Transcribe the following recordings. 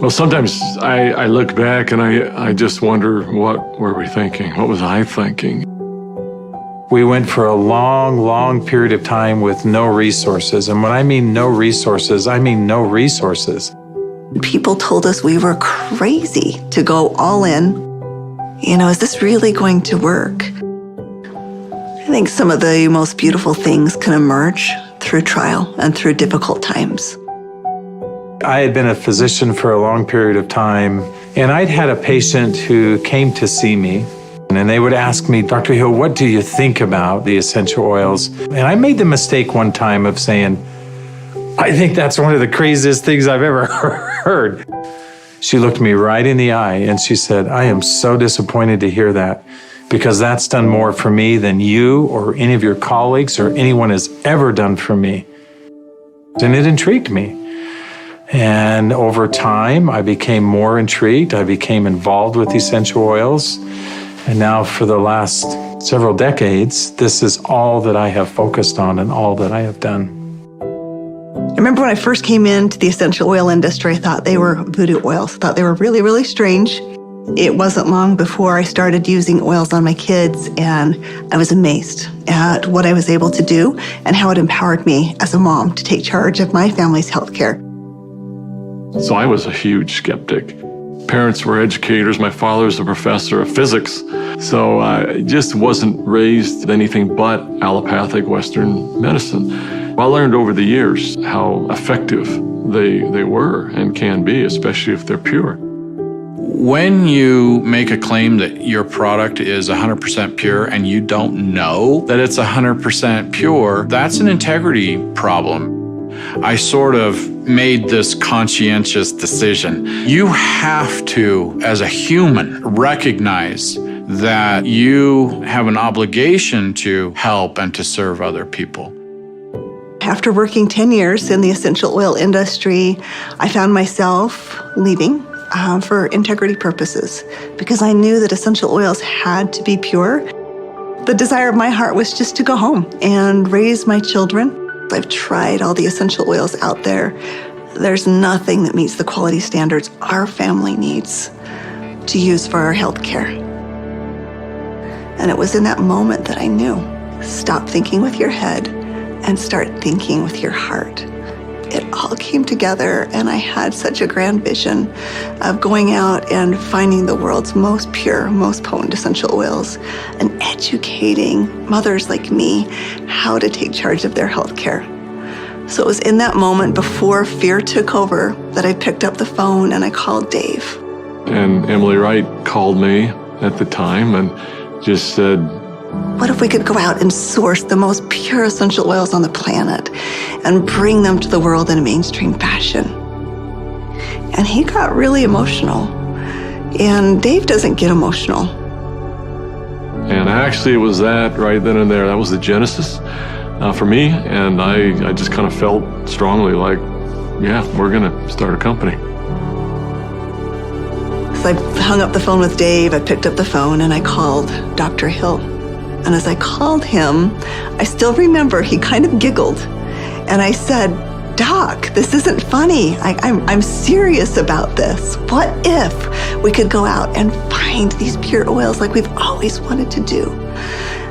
Well, sometimes I look back and I just wonder, what were we thinking? What was I thinking? We went for a long, long period of time with no resources. And when I mean no resources, I mean no resources. People told us we were crazy to go all in. You know, is this really going to work? I think some of the most beautiful things can emerge through trial and through difficult times. I had been a physician for a long period of time, and I'd had a patient who came to see me, and they would ask me, Dr. Hill, what do you think about the essential oils? And I made the mistake one time of saying, I think that's one of the craziest things I've ever heard. She looked me right in the eye and she said, I am so disappointed to hear that, because that's done more for me than you or any of your colleagues or anyone has ever done for me. And it intrigued me. And over time, I became more intrigued. I became involved with essential oils. And now for the last several decades, this is all that I have focused on and all that I have done. I remember when I first came into the essential oil industry, I thought they were voodoo oils. I thought they were really, really strange. It wasn't long before I started using oils on my kids, and I was amazed at what I was able to do and how it empowered me as a mom to take charge of my family's healthcare. So I was a huge skeptic. Parents were educators. My father was a professor of physics. So I just wasn't raised with anything but allopathic Western medicine. I learned over the years how effective they were and can be, especially if they're pure. When you make a claim that your product is 100% pure and you don't know that it's 100% pure, that's an integrity problem. I sort of made this conscientious decision. You have to, as a human, recognize that you have an obligation to help and to serve other people. After working 10 years in the essential oil industry, I found myself leaving for integrity purposes because I knew that essential oils had to be pure. The desire of my heart was just to go home and raise my children. I've tried all the essential oils out there. There's nothing that meets the quality standards our family needs to use for our health care. And it was in that moment that I knew, stop thinking with your head and start thinking with your heart. It all came together, and I had such a grand vision of going out and finding the world's most pure, most potent essential oils and educating mothers like me how to take charge of their health care. So it was in that moment before fear took over that I picked up the phone and I called Dave. And Emily Wright called me at the time and just said, what if we could go out and source the most pure essential oils on the planet and bring them to the world in a mainstream fashion? And he got really emotional. And Dave doesn't get emotional. And actually it was that right then and there. That was the genesis for me. And I just kind of felt strongly like, yeah, we're going to start a company. So I hung up the phone with Dave. I picked up the phone and I called Dr. Hill. And as I called him, I still remember he kind of giggled. And I said, Doc, this isn't funny. I'm serious about this. What if we could go out and find these pure oils like we've always wanted to do?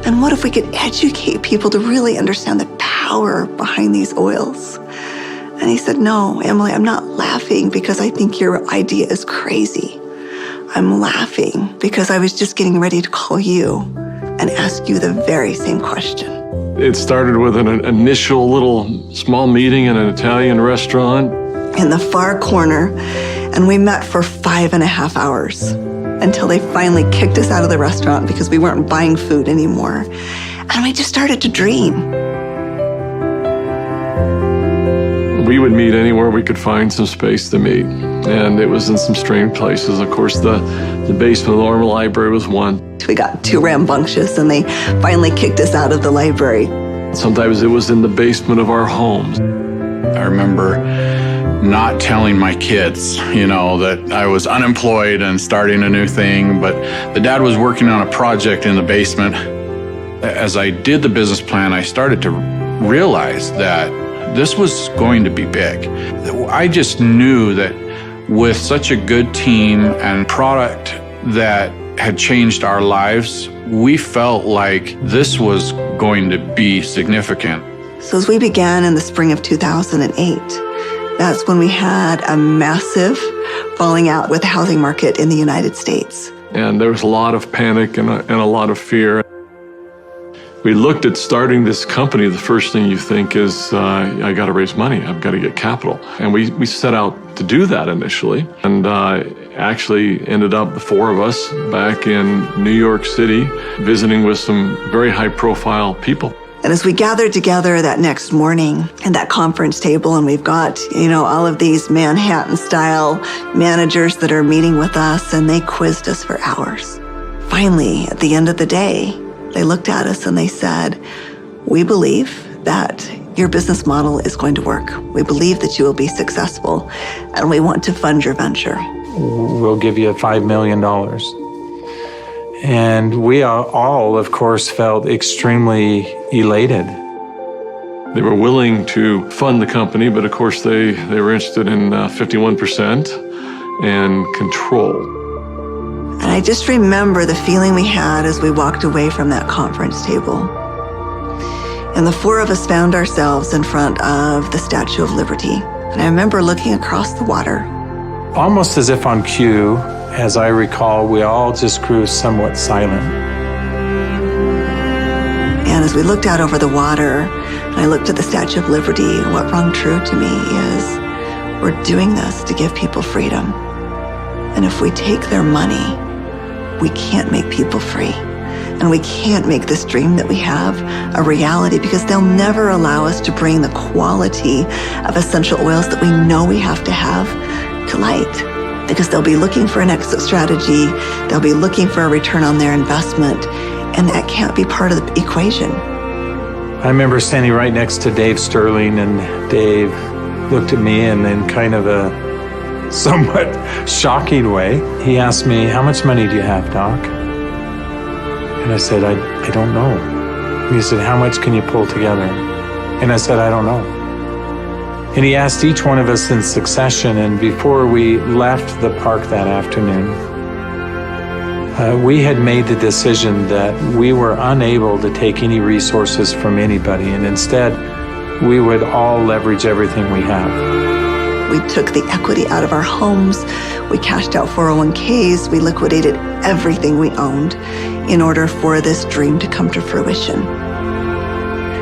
And what if we could educate people to really understand the power behind these oils? And he said, no, Emily, I'm not laughing because I think your idea is crazy. I'm laughing because I was just getting ready to call you and ask you the very same question. It started with an initial little small meeting in an Italian restaurant. In the far corner, and we met for 5.5 hours until they finally kicked us out of the restaurant because we weren't buying food anymore. And we just started to dream. We would meet anywhere we could find some space to meet. And it was in some strange places. Of course, the basement of the Normal Library was one. We got too rambunctious and they finally kicked us out of the library. Sometimes it was in the basement of our homes. I remember not telling my kids, that I was unemployed and starting a new thing, but the dad was working on a project in the basement. As I did the business plan, I started to realize that This was going to be big. I just knew that with such a good team and product that had changed our lives, we felt like this was going to be significant. So as we began in the spring of 2008, that's when we had a massive falling out with the housing market in the United States. And there was a lot of panic and a lot of fear. We looked at starting this company. The first thing you think is, I got to raise money. I've got to get capital. And we set out to do that initially. And actually ended up, the four of us, back in New York City, visiting with some very high-profile people. And as we gathered together that next morning at that conference table, and we've got, all of these Manhattan-style managers that are meeting with us, and they quizzed us for hours. Finally, at the end of the day, they looked at us and they said, "We believe that your business model is going to work. We believe that you will be successful, and we want to fund your venture. We'll give you $5 million. And we all, of course, felt extremely elated. They were willing to fund the company, but of course they were interested in 51% and control. And I just remember the feeling we had as we walked away from that conference table. And the four of us found ourselves in front of the Statue of Liberty. And I remember looking across the water. Almost as if on cue, as I recall, we all just grew somewhat silent. And as we looked out over the water, and I looked at the Statue of Liberty, what rung true to me is, we're doing this to give people freedom. And if we take their money, we can't make people free. And we can't make this dream that we have a reality, because they'll never allow us to bring the quality of essential oils that we know we have to have to light. Because they'll be looking for an exit strategy, they'll be looking for a return on their investment, and that can't be part of the equation. I remember standing right next to Dave Sterling, and Dave looked at me and in kind of a somewhat shocking way, he asked me, "How much money do you have, Doc?" And I said, I don't know. And he said, "How much can you pull together?" And I said, "I don't know." And he asked each one of us in succession, and before we left the park that afternoon, we had made the decision that we were unable to take any resources from anybody, and instead, we would all leverage everything we have. We took the equity out of our homes, we cashed out 401ks, we liquidated everything we owned in order for this dream to come to fruition.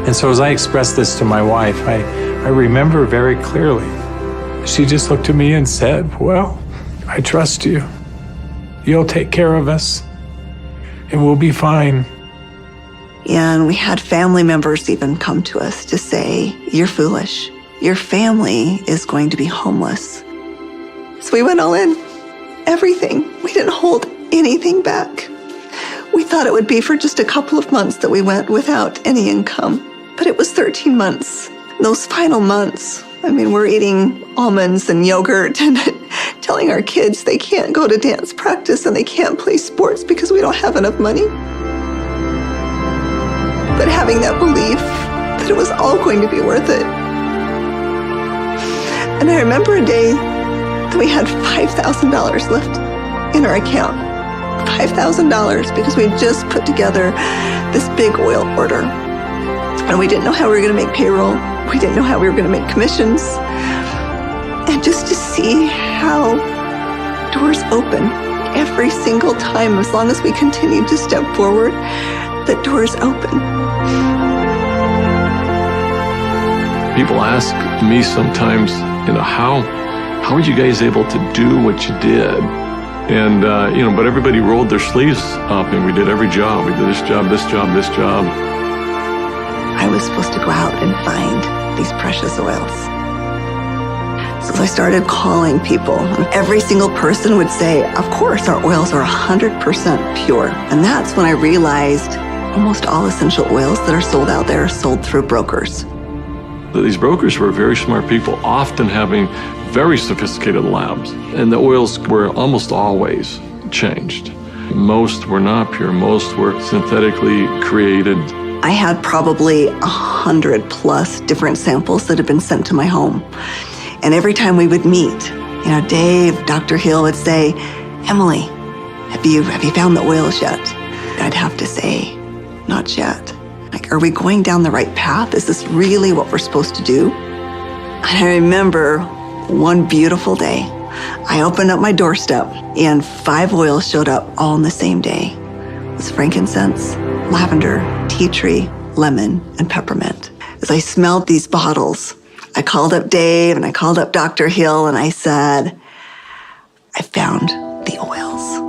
And so as I expressed this to my wife, I remember very clearly, she just looked at me and said, "Well, I trust you. You'll take care of us, and we'll be fine." And we had family members even come to us to say, "You're foolish. Your family is going to be homeless." So we went all in, everything. We didn't hold anything back. We thought it would be for just a couple of months that we went without any income, but it was 13 months. Those final months, we're eating almonds and yogurt and telling our kids they can't go to dance practice and they can't play sports because we don't have enough money. But having that belief that it was all going to be worth it. And I remember a day that we had $5,000 left in our account. $5,000 because we just put together this big oil order. And we didn't know how we were going to make payroll. We didn't know how we were going to make commissions. And just to see how doors open every single time, as long as we continued to step forward, the doors open. People ask me sometimes, how are you guys able to do what you did? And, but everybody rolled their sleeves up and we did every job. We did this job, this job, this job. I was supposed to go out and find these precious oils. So I started calling people, and every single person would say, "Of course, our oils are 100% pure." And that's when I realized almost all essential oils that are sold out there are sold through brokers. These brokers were very smart people, often having very sophisticated labs. And the oils were almost always changed. Most were not pure. Most were synthetically created I had probably 100+ different samples that had been sent to my home. And every time we would meet, Dave, Dr. Hill would say, Emily, have you found the oils yet? I'd have to say, not yet. Like, are we going down the right path? Is this really what we're supposed to do? And I remember one beautiful day, I opened up my doorstep and 5 oils showed up all on the same day. It was frankincense, lavender, tea tree, lemon, and peppermint. As I smelled these bottles, I called up Dave and I called up Dr. Hill and I said, I found the oils.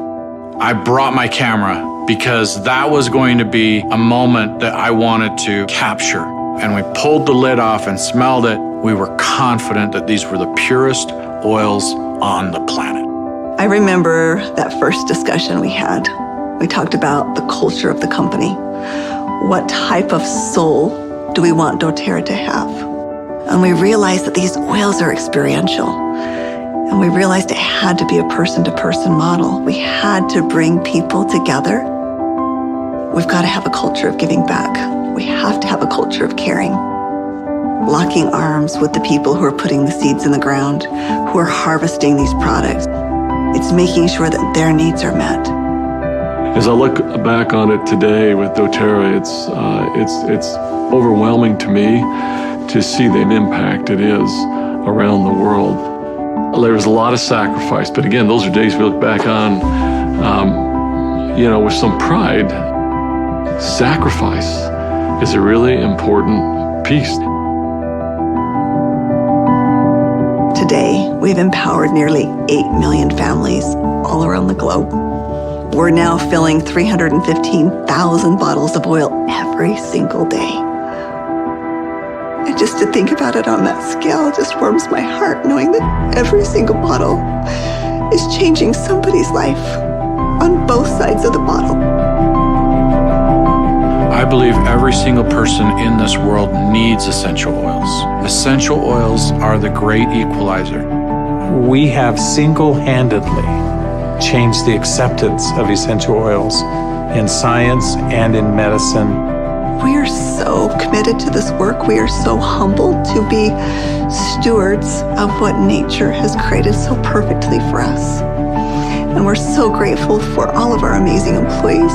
I brought my camera because that was going to be a moment that I wanted to capture. And we pulled the lid off and smelled it. We were confident that these were the purest oils on the planet. I remember that first discussion we had. We talked about the culture of the company. What type of soul do we want doTERRA to have? And we realized that these oils are experiential. And we realized it had to be a person-to-person model. We had to bring people together. We've got to have a culture of giving back. We have to have a culture of caring. Locking arms with the people who are putting the seeds in the ground, who are harvesting these products. It's making sure that their needs are met. As I look back on it today with doTERRA, it's overwhelming to me to see the impact it is around the world. There was a lot of sacrifice, but again, those are days we look back on, with some pride. Sacrifice is a really important piece. Today, we've empowered nearly 8 million families all around the globe. We're now filling 315,000 bottles of oil every single day. And just to think about it on that scale just warms my heart, knowing that every single bottle is changing somebody's life on both sides of the bottle. I believe every single person in this world needs essential oils. Essential oils are the great equalizer. We have single-handedly changed the acceptance of essential oils in science and in medicine. We are so committed to this work. We are so humbled to be stewards of what nature has created so perfectly for us. And we're so grateful for all of our amazing employees,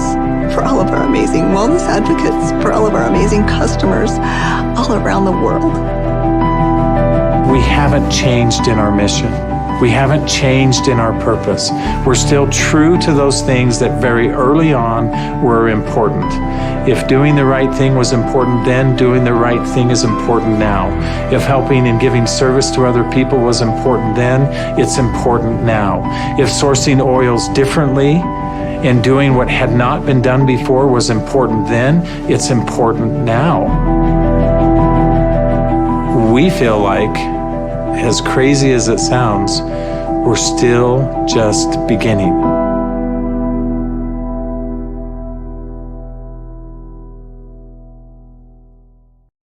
for all of our amazing wellness advocates, for all of our amazing customers all around the world. We haven't changed in our mission. We haven't changed in our purpose. We're still true to those things that very early on were important. If doing the right thing was important then, doing the right thing is important now. If helping and giving service to other people was important then, it's important now. If sourcing oils differently and doing what had not been done before was important then, it's important now. We feel like, as crazy as it sounds, we're still just beginning.